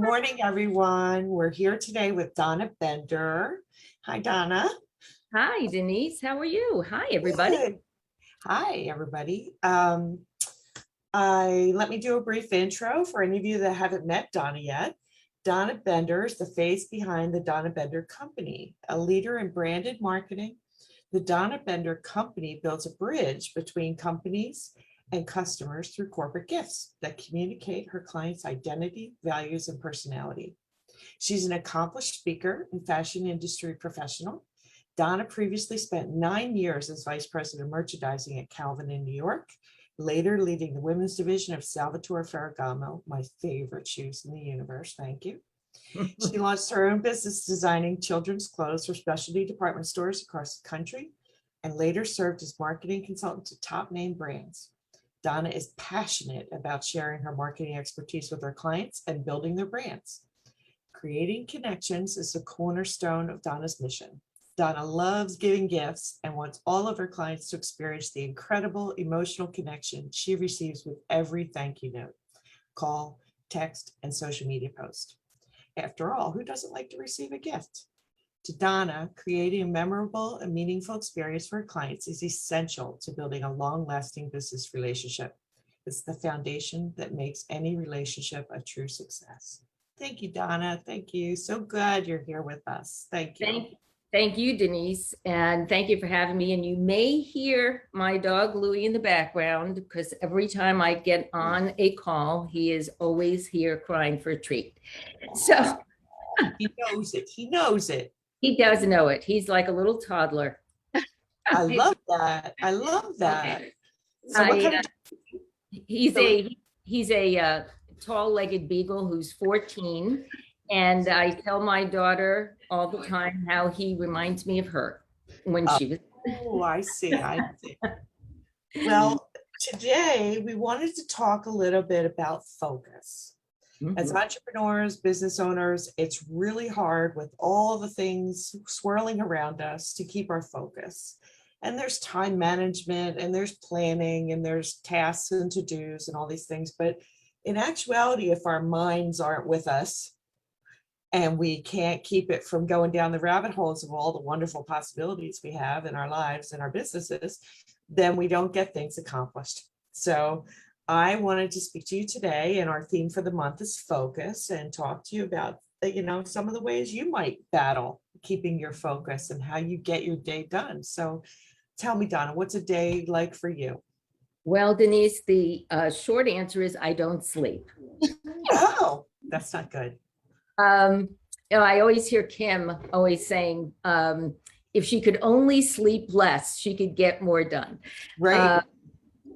morning, everyone. We're here today with Donna Bender. Hi, Donna. Hi, Denise. How are you? Hi, everybody. Good. Hi, everybody. Let me do a brief intro for any of you that haven't met Donna yet. Donna Bender is the face behind the Donna Bender Company, a leader in branded marketing. The Donna Bender Company builds a bridge between companies and customers through corporate gifts that communicate her clients' identity, values, and personality. She's an accomplished speaker and fashion industry professional. Donna previously spent 9 years as vice president of merchandising at Calvin in New York, later leading the women's division of Salvatore Ferragamo, my favorite shoes in the universe. Thank you. She launched her own business designing children's clothes for specialty department stores across the country and later served as marketing consultant to top name brands. Donna is passionate about sharing her marketing expertise with her clients and building their brands. Creating connections is the cornerstone of Donna's mission. Donna loves giving gifts and wants all of her clients to experience the incredible emotional connection she receives with every thank you note, call, text, and social media post. After all, who doesn't like to receive a gift? To Donna, creating a memorable and meaningful experience for her clients is essential to building a long-lasting business relationship. It's the foundation that makes any relationship a true success. Thank you, Donna. Thank you. So glad you're here with us. Thank you. Thank you, Denise, and thank you for having me. And you may hear my dog Louie in the background because every time I get on a call, he is always here crying for a treat. So he knows it. He knows it. He does know it. He's like a little toddler. I love that. I love that. So he's a tall-legged beagle who's 14, and I tell my daughter all the time how he reminds me of her when she was. Oh, I see. Well, today we wanted to talk a little bit about focus. As entrepreneurs, business owners, it's really hard with all the things swirling around us to keep our focus. And there's time management and there's planning and there's tasks and to-dos and all these things. But in actuality, if our minds aren't with us and we can't keep it from going down the rabbit holes of all the wonderful possibilities we have in our lives and our businesses, then we don't get things accomplished. So I wanted to speak to you today, and our theme for the month is focus, and talk to you about, some of the ways you might battle keeping your focus and how you get your day done. So tell me, Donna, what's a day like for you? Well, Denise, the short answer is I don't sleep. Oh, that's not good. I always hear Kim always saying, if she could only sleep less, she could get more done. Right.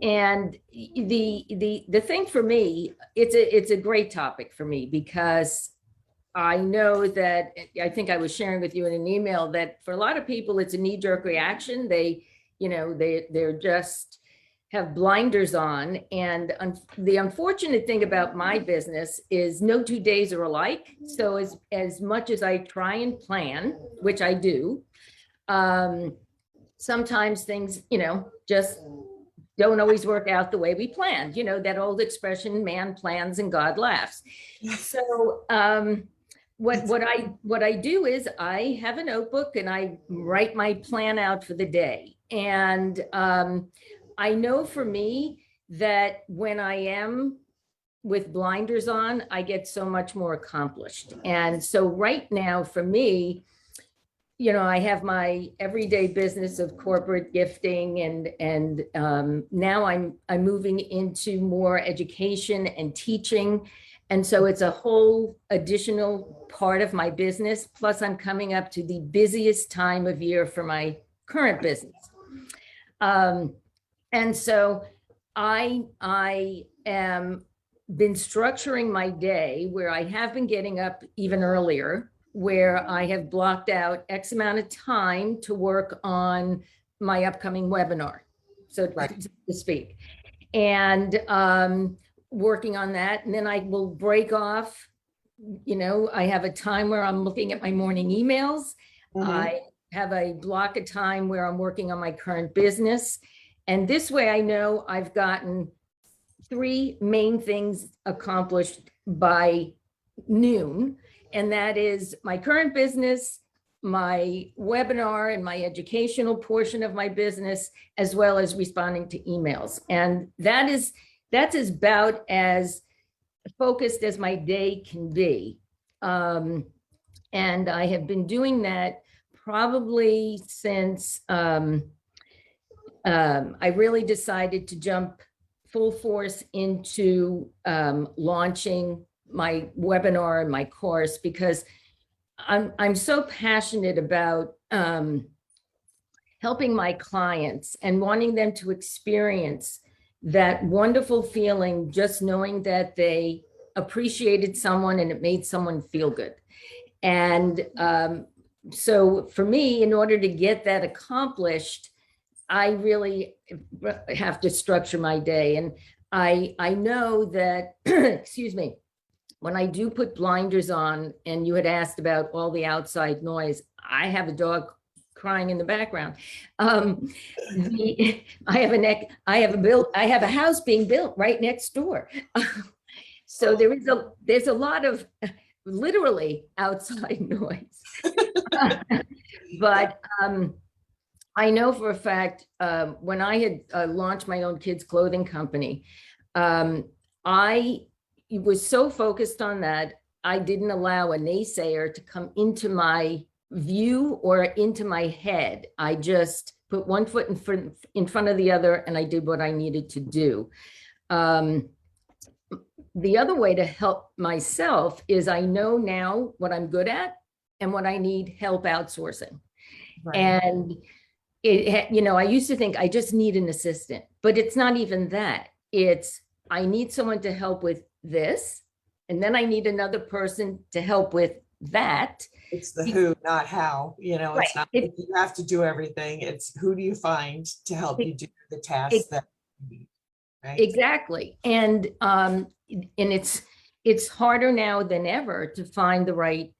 And the thing for me, it's a great topic for me because I know that I think I was sharing with you in an email that for a lot of people, it's a knee-jerk reaction. They're just have blinders on. And the unfortunate thing about my business is no 2 days are alike. So as much as I try and plan, which I do, sometimes things, just don't always work out the way we planned. That old expression, man plans and God laughs. So what I do is I have a notebook and I write my plan out for the day. And I know for me that when I am with blinders on, I get so much more accomplished. And so right now for me, I have my everyday business of corporate gifting, and now I'm moving into more education and teaching. And so it's a whole additional part of my business. Plus I'm coming up to the busiest time of year for my current business. And so I am been structuring my day where I have been getting up even earlier, where I have blocked out X amount of time to work on my upcoming webinar, so to speak, and working on that. And then I will break off, I have a time where I'm looking at my morning emails. I have a block of time where I'm working on my current business. And this way I know I've gotten 3 main things accomplished by noon, and that is my current business, my webinar and my educational portion of my business, as well as responding to emails. And that's about as focused as my day can be. And I have been doing that probably since I really decided to jump full force into launching my webinar and my course, because I'm so passionate about helping my clients and wanting them to experience that wonderful feeling, just knowing that they appreciated someone and it made someone feel good. And so for me, in order to get that accomplished, I really have to structure my day. And I know that, excuse me, when I do put blinders on, and you had asked about all the outside noise, I have a dog crying in the background. I have a house being built right next door. So there's a lot of literally outside noise. But I know for a fact, when I had launched my own kids' clothing company, I was so focused on that, I didn't allow a naysayer to come into my view or into my head. I just put one foot in front of the other, and I did what I needed to do. The other way to help myself is I know now what I'm good at and what I need help outsourcing. Right. And I used to think I just need an assistant, but it's not even that. It's I need someone to help with this, and then I need another person to help with that. It's the who, not how. Right. It's not you have to do everything. It's who do you find to help you do the tasks that you need. Right? Exactly. And it's harder now than ever to find the right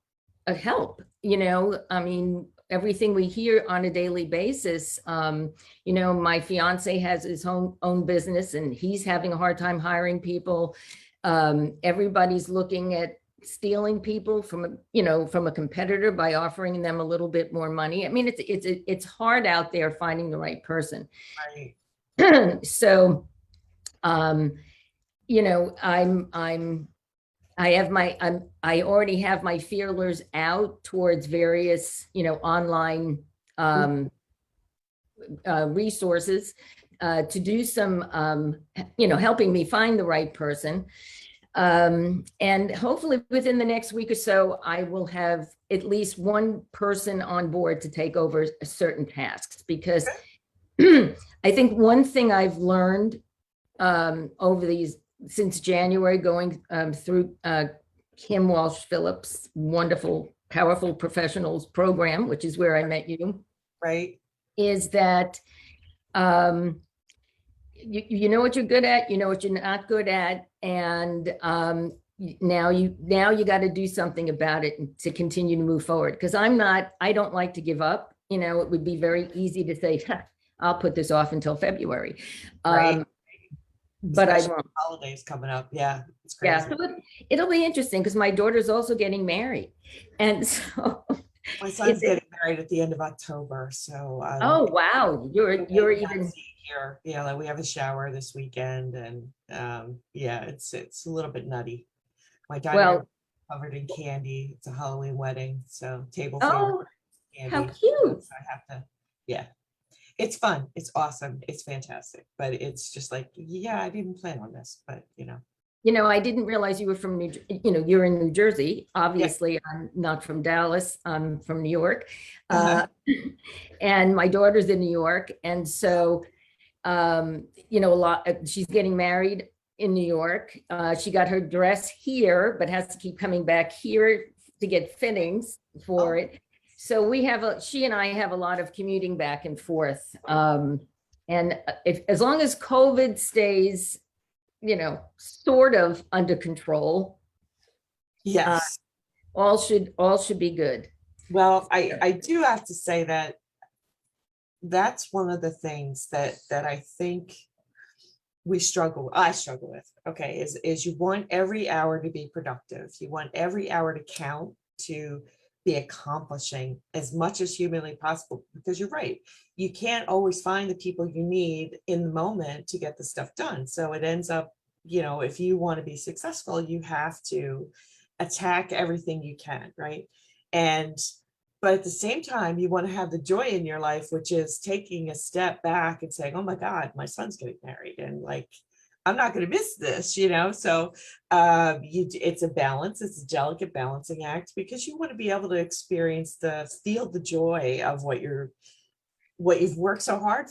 help. I mean, everything we hear on a daily basis, my fiance has his own business and he's having a hard time hiring people. Everybody's looking at stealing people from a competitor by offering them a little bit more money. I mean, it's hard out there finding the right person. Right. So, I already have my feelers out towards various, online resources to do some, helping me find the right person. And hopefully within the next week or so, I will have at least one person on board to take over certain tasks, because I think one thing I've learned since January, going through Kim Walsh Phillips' wonderful, powerful professionals program, which is where I met you. Right. Is that you know what you're good at, you know what you're not good at, and now you got to do something about it to continue to move forward. Because I don't like to give up. It would be very easy to say, I'll put this off until February. Right. But especially I won't. Holidays coming up. Yeah, it's crazy. Yeah, so it'll be interesting because my daughter's also getting married, and so my son's getting married at the end of October. So oh wow, you're even here. Yeah, like we have a shower this weekend, and yeah, it's a little bit nutty. My daughter covered in candy. It's a Halloween wedding, so table oh candy. How cute! So I have to, yeah. It's fun. It's awesome. It's fantastic. But it's just like, yeah, I didn't plan on this, but I didn't realize you were from you're in New Jersey. Obviously, yeah. I'm not from Dallas. I'm from New York. And my daughter's in New York. And so, she's getting married in New York. She got her dress here, but has to keep coming back here to get fittings for it. So she and I have a lot of commuting back and forth. And as long as COVID stays, sort of under control. Yes. All should be good. Well, I do have to say that's one of the things that I think I struggle with, okay, is you want every hour to be productive. You want every hour to count, to be accomplishing as much as humanly possible, because you're right. You can't always find the people you need in the moment to get the stuff done. So it ends up, if you want to be successful, you have to attack everything you can, right? And but at the same time, you want to have the joy in your life, which is taking a step back and saying, oh my God, my son's getting married. And like, I'm not going to miss this, So it's a balance. It's a delicate balancing act, because you want to be able to feel the joy of what you've worked so hard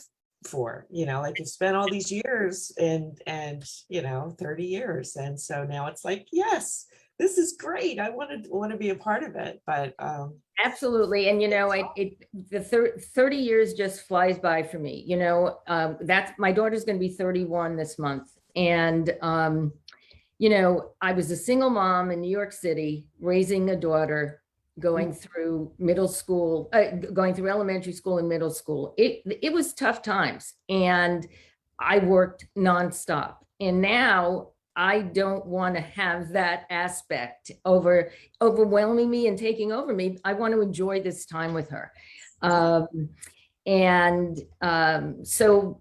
for, like you've spent all these years and 30 years. And so now it's like, yes, this is great. I want to be a part of it. But Absolutely. And, the 30 years just flies by for me. That's my daughter's going to be 31 this month. And, I was a single mom in New York City, raising a daughter, going through middle school, going through elementary school and middle school. It was tough times, and I worked nonstop. And now I don't want to have that aspect overwhelming me and taking over me. I want to enjoy this time with her. So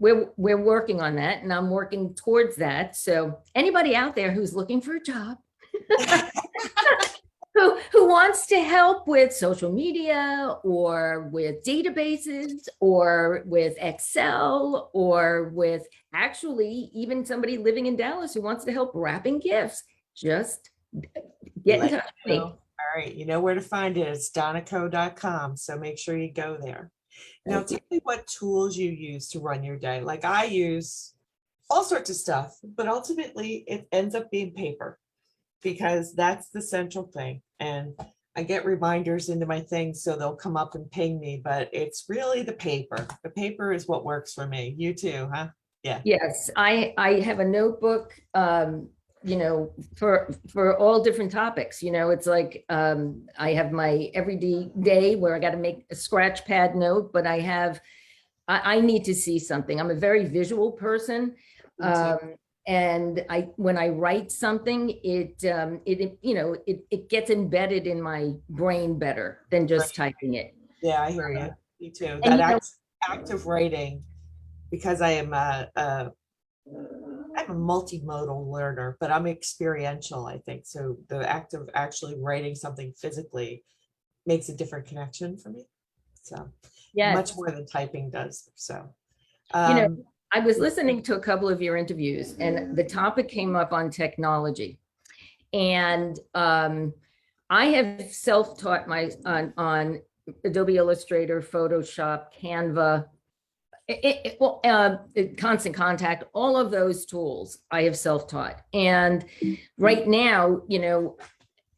we're working on that, and I'm working towards that. So anybody out there who's looking for a job, who wants to help with social media or with databases or with Excel or with actually even somebody living in Dallas who wants to help wrapping gifts, just get in touch with me. All right, you know where to find it. It's donnaco.com. So make sure you go there. Now, tell me what tools you use to run your day. Like, I use all sorts of stuff, but ultimately it ends up being paper, because that's the central thing. And I get reminders into my things, so they'll come up and ping me, but it's really the paper. The paper is what works for me. You too, huh? Yeah. Yes, I have a notebook, for all different topics. It's like, I have my everyday day where I got to make a scratch pad note, but I need to see something. I'm a very visual person. And when I write something, it gets embedded in my brain better than just typing it. Yeah, I hear you. Me too. That active writing, because I'm a multimodal learner, but I'm experiential, I think. So the act of actually writing something physically makes a different connection for me. So much more than typing does. So, I was listening to a couple of your interviews, and the topic came up on technology. And I have self-taught on Adobe Illustrator, Photoshop, Canva, Constant Contact, all of those tools I have self-taught. And right now,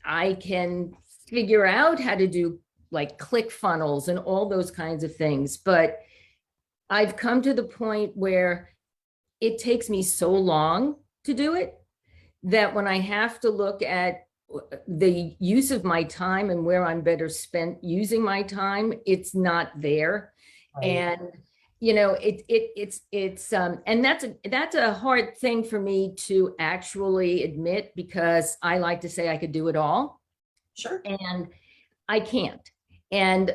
I can figure out how to do like click funnels and all those kinds of things. But I've come to the point where it takes me so long to do it that when I have to look at the use of my time and where I'm better spent using my time, it's not there. Right. And and that's a hard thing for me to actually admit, because I like to say I could do it all. Sure. And I can't. And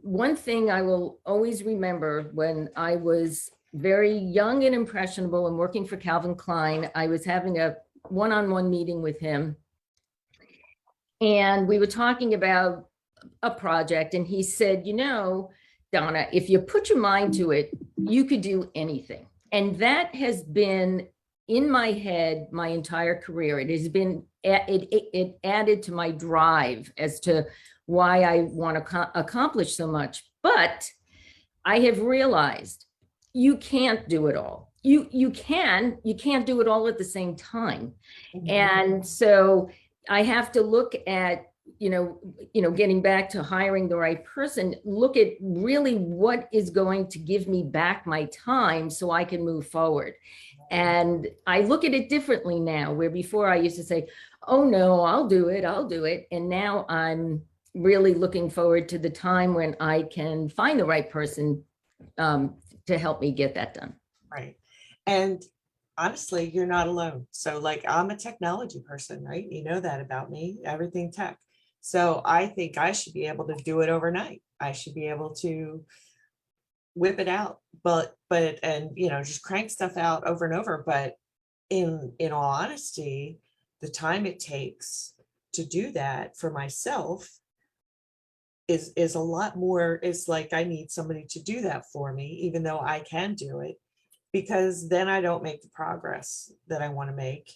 one thing I will always remember, when I was very young and impressionable and working for Calvin Klein, I was having a one-on-one meeting with him. And we were talking about a project, and he said, Donna, if you put your mind to it, you could do anything. And that has been in my head my entire career. It has been, it added to my drive as to why I want to accomplish so much. But I have realized you can't do it all. You can't do it all at the same time. Mm-hmm. And so I have to look at, getting back to hiring the right person, look at really what is going to give me back my time so I can move forward. And I look at it differently now, where before I used to say, oh no, I'll do it. And now I'm really looking forward to the time when I can find the right person to help me get that done. Right. And honestly, you're not alone. So like, I'm a technology person, right? You know that about me, everything tech. So I think I should be able to do it overnight. I should be able to whip it out, and just crank stuff out over and over. But in all honesty, the time it takes to do that for myself is a lot more. It's like I need somebody to do that for me, even though I can do it, because then I don't make the progress that I want to make.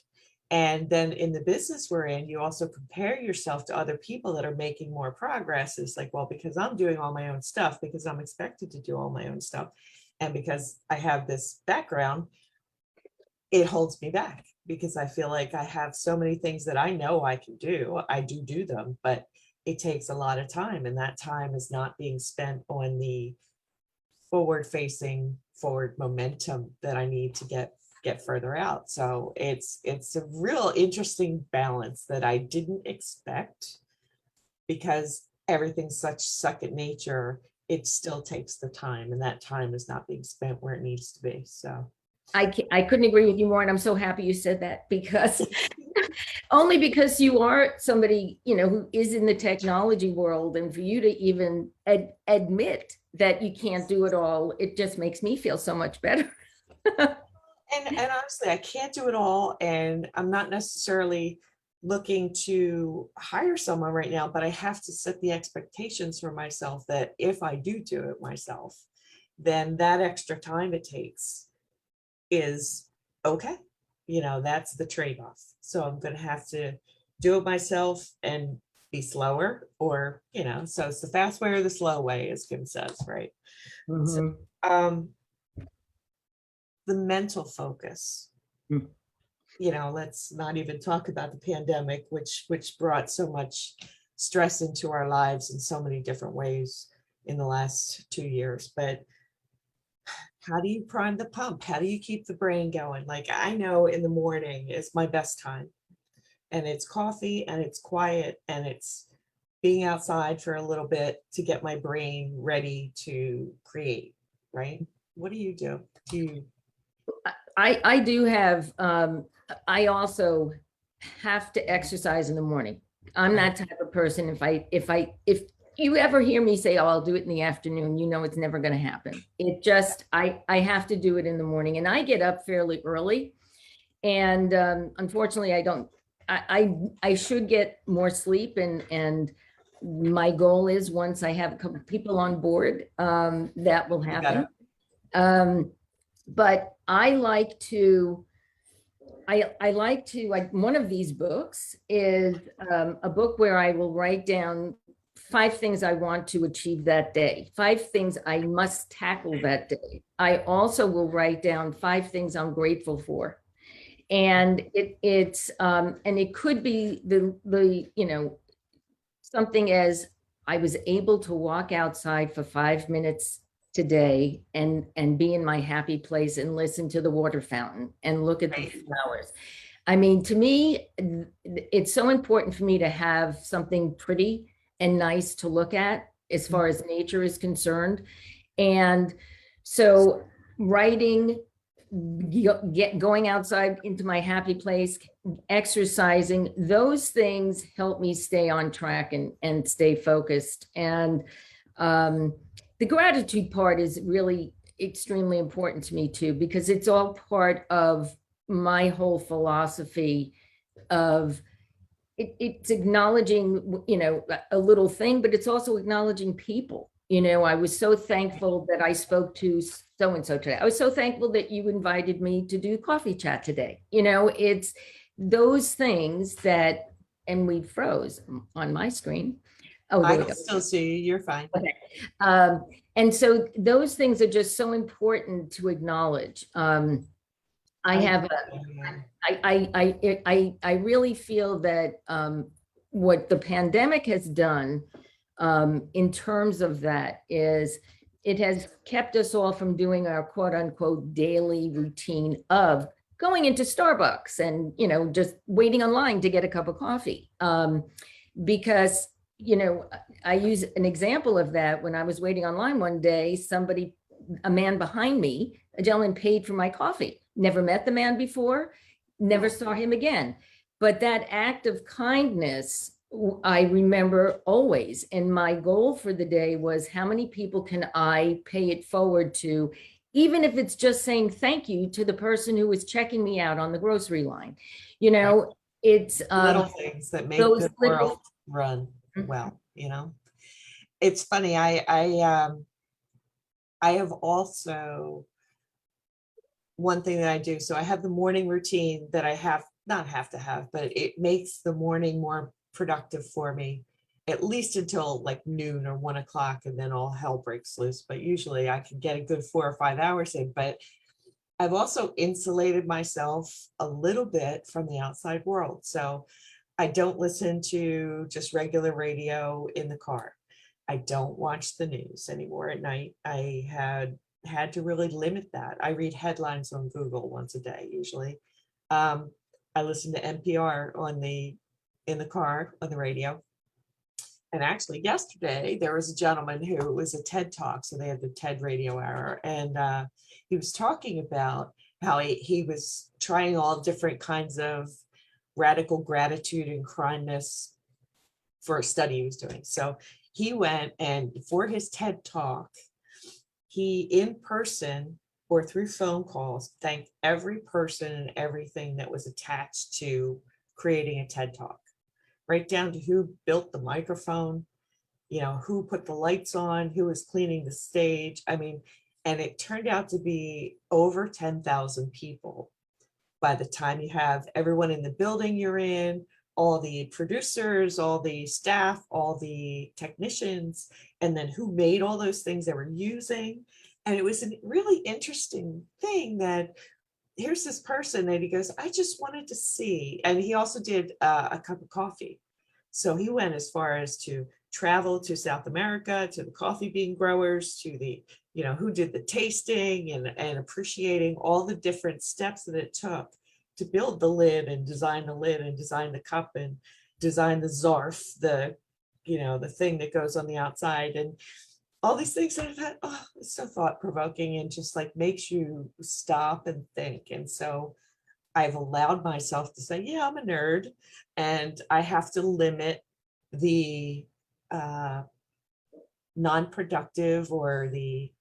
And then in the business we're in, you also compare yourself to other people that are making more progress. It's like, well, because I'm doing all my own stuff, because I'm expected to do all my own stuff, and because I have this background, it holds me back, because I feel like I have so many things that I know I can do. I do them, but it takes a lot of time, and that time is not being spent on the forward momentum that I need to get further out. So it's a real interesting balance that I didn't expect, because everything's such second nature. It still takes the time, and that time is not being spent where it needs to be. So I couldn't agree with you more. And I'm so happy you said that, because only because you are somebody, who is in the technology world, and for you to even admit that you can't do it all, it just makes me feel so much better. and honestly, I can't do it all, and I'm not necessarily looking to hire someone right now, but I have to set the expectations for myself that if I do it myself, then that extra time it takes is okay. That's the trade-off. So I'm going to have to do it myself and be slower, or, so it's the fast way or the slow way, as Kim says, right? So, Mhm. the mental focus, Mm. let's not even talk about the pandemic, which brought so much stress into our lives in so many different ways in the last 2 years. But how do you prime the pump? How do you keep the brain going? Like, I know in the morning is my best time, and it's coffee, and it's quiet, and it's being outside for a little bit to get my brain ready to create, right? What do you do? Do you I do have, I also have to exercise in the morning. I'm that type of person. If you ever hear me say, oh, I'll do it in the afternoon, it's never going to happen. It just, I have to do it in the morning, and I get up fairly early. And unfortunately, I should get more sleep, and my goal is, once I have a couple people on board, that will happen. But like one of these books is a book where I will write down 5 things I want to achieve that day, 5 things I must tackle that day. I also will write down 5 things I'm grateful for. And it could be something as, I was able to walk outside for 5 minutes today and be in my happy place and listen to the water fountain and look at the flowers. I mean, to me, it's so important for me to have something pretty and nice to look at as far as nature is concerned. And so writing, going outside into my happy place, exercising, those things help me stay on track and stay focused. And the gratitude part is really extremely important to me too, because it's all part of my whole philosophy of it's acknowledging, a little thing, but it's also acknowledging people. I was so thankful that I spoke to so-and-so today. I was so thankful that you invited me to do coffee chat today. It's those things that, and we froze on my screen. Oh, there I we can go. still see you. You're fine. Okay. And so those things are just so important to acknowledge. I have I really feel that what the pandemic has done in terms of that is it has kept us all from doing our quote unquote daily routine of going into Starbucks and, just waiting online to get a cup of coffee. Because, I use an example of that. When I was waiting online one day, a man behind me, a gentleman, paid for my coffee never met the man before, never saw him again. But that act of kindness, I remember always. And my goal for the day was, how many people can I pay it forward to, even if it's just saying thank you to the person who was checking me out on the grocery line. You know, it's Little things that make those the little. world run well, you know. It's funny, I have also, one thing that I do, so I have the morning routine that I have, not have to have, but it makes the morning more productive for me, at least until like noon or 1 o'clock, and then all hell breaks loose. But usually I can get a good 4 or 5 hours in. But I've also insulated myself a little bit from the outside world. So I don't listen to just regular radio in the car. I don't watch the news anymore at night. I had to really limit that. I read headlines on Google once a day, usually. I listen to NPR in the car on the radio. And actually yesterday there was a gentleman who was a TED Talk. So they had the TED Radio Hour. And he was talking about how he was trying all different kinds of radical gratitude and kindness for a study he was doing. So he went, and for his TED Talk, he in person or through phone calls thanked every person and everything that was attached to creating a TED Talk, right down to who built the microphone, who put the lights on, who was cleaning the stage. I mean, and it turned out to be over 10,000 people. By the time you have everyone in the building you're in, all the producers, all the staff, all the technicians, and then who made all those things they were using. And it was a really interesting thing that here's this person that he goes, I just wanted to see. And he also did a cup of coffee. So he went as far as to travel to South America, to the coffee bean growers, to the, who did the tasting and appreciating all the different steps that it took to build the lid and design the cup and design the zarf, the thing that goes on the outside, and all these things that I thought, oh, it's so thought provoking and just like makes you stop and think. And so I've allowed myself to say, yeah, I'm a nerd, and I have to limit the non-productive or the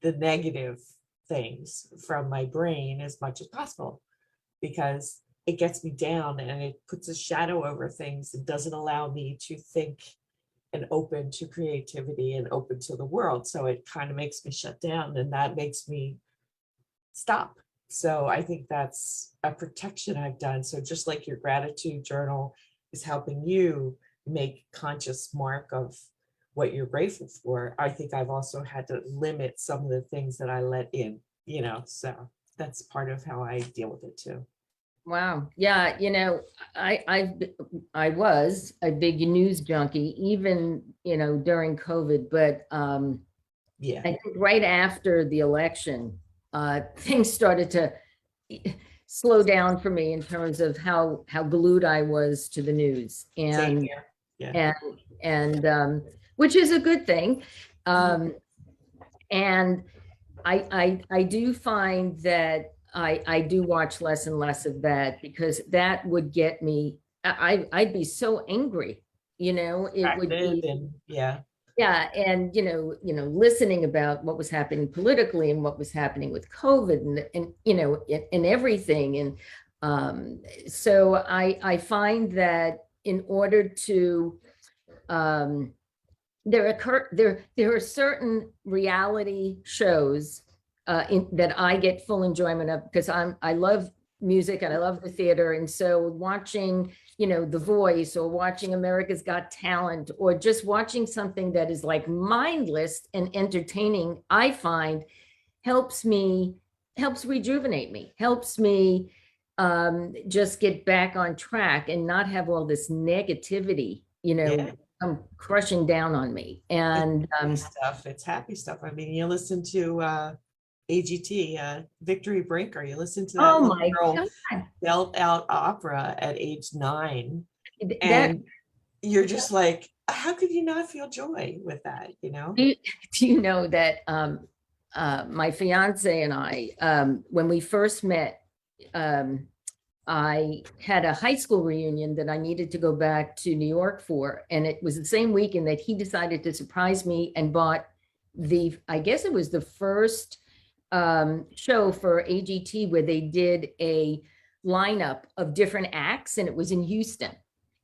negative things from my brain as much as possible, because it gets me down and it puts a shadow over things. It doesn't allow me to think and open to creativity and open to the world. So it kind of makes me shut down, and that makes me stop. So I think that's a protection I've done. So just like your gratitude journal is helping you make conscious mark of what you're grateful for, I think I've also had to limit some of the things that I let in, so that's part of how I deal with it too. Wow. Yeah. I was a big news junkie, even, during COVID, but Yeah. I think right after the election, things started to slow down for me in terms of how glued I was to the news, Same here. Yeah. and which is a good thing. And I do find that I do watch less and less of that, because that would get me, I'd be so angry, it would be, yeah. And, listening about what was happening politically and what was happening with COVID and everything. And so I find that in order to, there are certain reality shows that I get full enjoyment of, because I love music and I love the theater. And so watching, The Voice, or watching America's Got Talent, or just watching something that is like mindless and entertaining, I find helps rejuvenate me, helps me just get back on track and not have all this negativity, come crushing down on me. And it's happy stuff. I mean, you listen to AGT, Victory Breaker. You listen to that little girl belt out opera at age 9, and you're just like, how could you not feel joy with that? Do you know that my fiance and I, when we first met, um, I had a high school reunion that I needed to go back to New York for. And it was the same weekend that he decided to surprise me and bought I guess it was the first show for AGT where they did a lineup of different acts, and it was in Houston.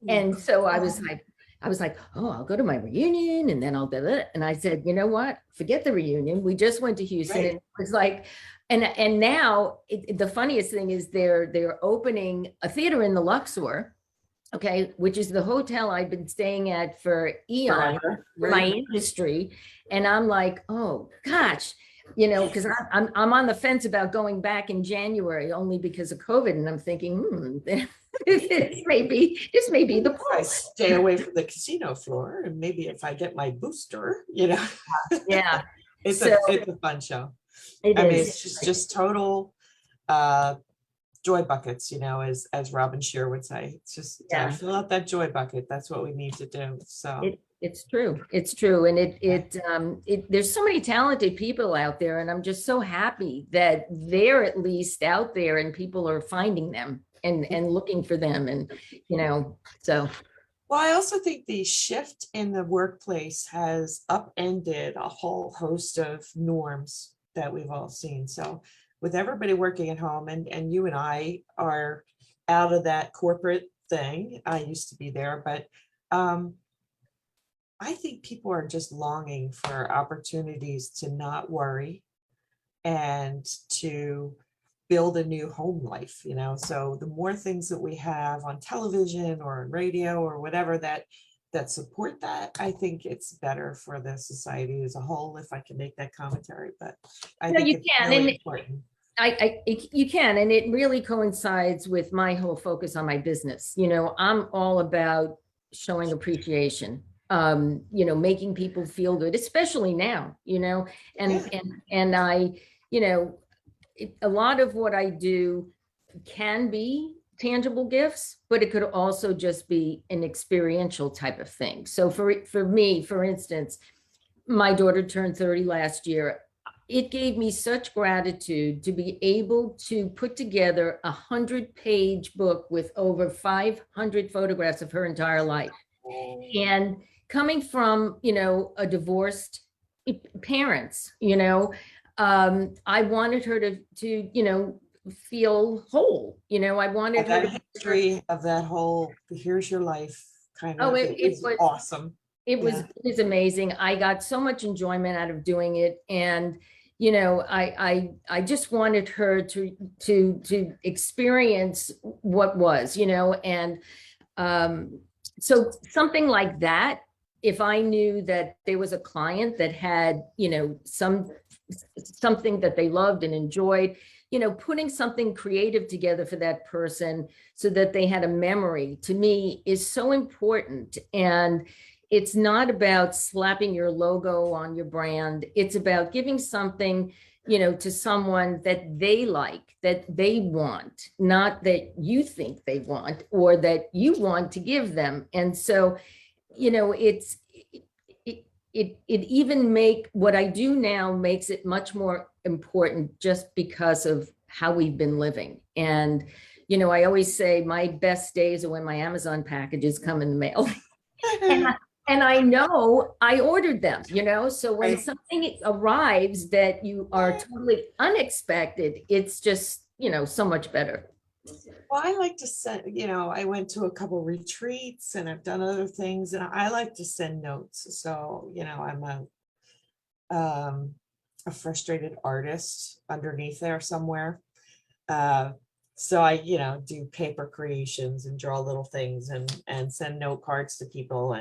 And so I was like, oh, I'll go to my reunion and then I'll do it. And I said, you know what? Forget the reunion. We just went to Houston, and it was like, and now the funniest thing is they're opening a theater in the Luxor, okay, which is the hotel I've been staying at for eons, my industry. And I'm like, oh gosh, because I'm on the fence about going back in January only because of COVID, and I'm thinking, this may be the If I stay away from the casino floor, and maybe if I get my booster, Yeah. it's a fun show. I mean, it's just total joy buckets, as Robin Shear would say. It's just fill out that joy bucket. That's what we need to do. So it's true. It's true. And there's so many talented people out there, and I'm just so happy that they're at least out there and people are finding them and looking for them. And, so. Well, I also think the shift in the workplace has upended a whole host of norms that we've all seen. So with everybody working at home, and you and I are out of that corporate thing. I used to be there, but I think people are just longing for opportunities to not worry and to build a new home life, so the more things that we have on television or on radio or whatever that support that, I think it's better for the society as a whole, if I can make that commentary. But I think it's really important. You can, and it really coincides with my whole focus on my business. I'm all about showing appreciation, making people feel good, especially now, and I, a lot of what I do can be tangible gifts, but it could also just be an experiential type of thing. So for me, for instance, my daughter turned 30 last year. It gave me such gratitude to be able to put together a 100-page book with over 500 photographs of her entire life. And coming from, a divorced parents, I wanted her to feel whole. I wanted her to history of that whole, here's your life kind of. It was awesome. It was amazing. I got so much enjoyment out of doing it. And I just wanted her to experience what was, and so something like that, if I knew that there was a client that had, something that they loved and enjoyed, putting something creative together for that person so that they had a memory, to me is so important. And it's not about slapping your logo on your brand. It's about giving something, to someone that they like, that they want, not that you think they want or that you want to give them. And so, it even what I do now makes it much more important just because of how we've been living. And, I always say my best days are when my Amazon packages come in the mail. And I know I ordered them, so when something arrives that you are totally unexpected, it's just, so much better. Well, I like to send, I went to a couple retreats and I've done other things, and I like to send notes. So, I'm a frustrated artist underneath there somewhere. So I, do paper creations and draw little things and send note cards to people,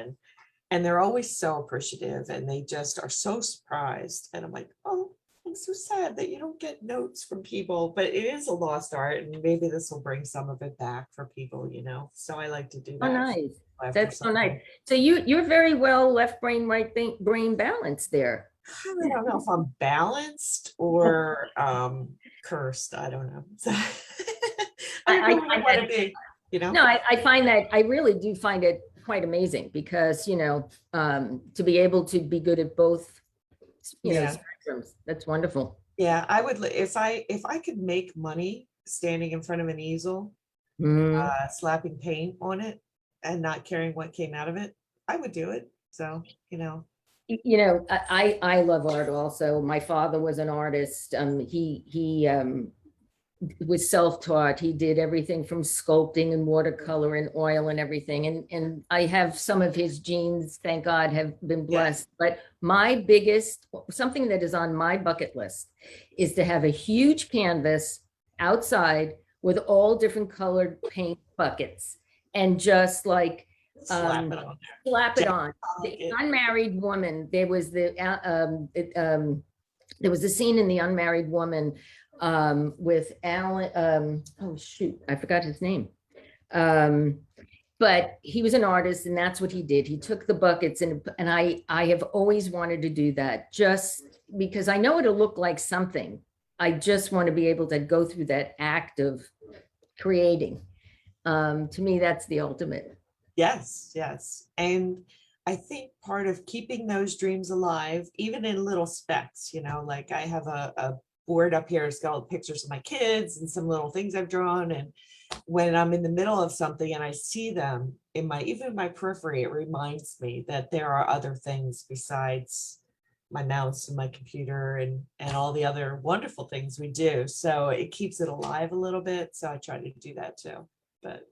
and they're always so appreciative, and they just are so surprised. And I'm like, oh, I'm so sad that you don't get notes from people, but it is a lost art, and maybe this will bring some of it back for people, So I like to do that. Oh, nice. That's so nice. So you're very well left brain, right brain balanced there. I don't know if I'm balanced or cursed. I don't know. I want to be, No, I find that, I really do find it quite amazing because, to be able to be good at both, strengths That's wonderful. Yeah, I would, if I could make money standing in front of an easel, Mm. slapping paint on it and not caring what came out of it, I would do it. So, You know, I love art also. My father was an artist. He was self-taught. He did everything from sculpting and watercolor and oil and everything. And I have some of his genes, thank God, have been yeah, blessed. But my biggest, something that is on my bucket list is to have a huge canvas outside with all different colored paint buckets and just like slap it on slap it there. on. Like The it. unmarried woman, there was a scene in The Unmarried Woman with Alan, oh shoot, I forgot his name. Um, but he was an artist and that's what he did. He took the buckets and I have always wanted to do that just because I know it'll look like something. I just want to be able to go through that act of creating. To me, that's the ultimate. Yes, yes. And I think part of keeping those dreams alive, even in little specks, like I have a board up here, it's got all the pictures of my kids and some little things I've drawn. And when I'm in the middle of something and I see them even in my periphery, it reminds me that there are other things besides my mouse and my computer and all the other wonderful things we do. So it keeps it alive a little bit. So I try to do that too. But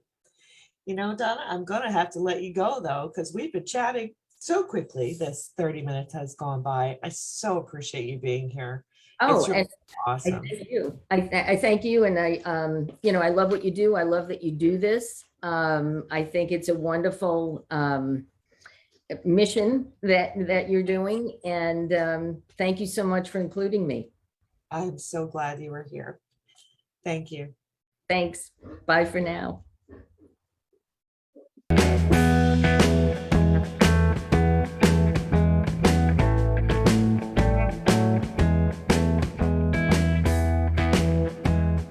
Donna, I'm gonna have to let you go though, because we've been chatting so quickly. This 30 minutes has gone by. I so appreciate you being here. Oh, It's really and I awesome. thank you. I thank you. And I love what you do. I love that you do this. I think it's a wonderful, mission that you're doing. And, thank you so much for including me. I'm so glad you were here. Thank you. Thanks. Bye for now.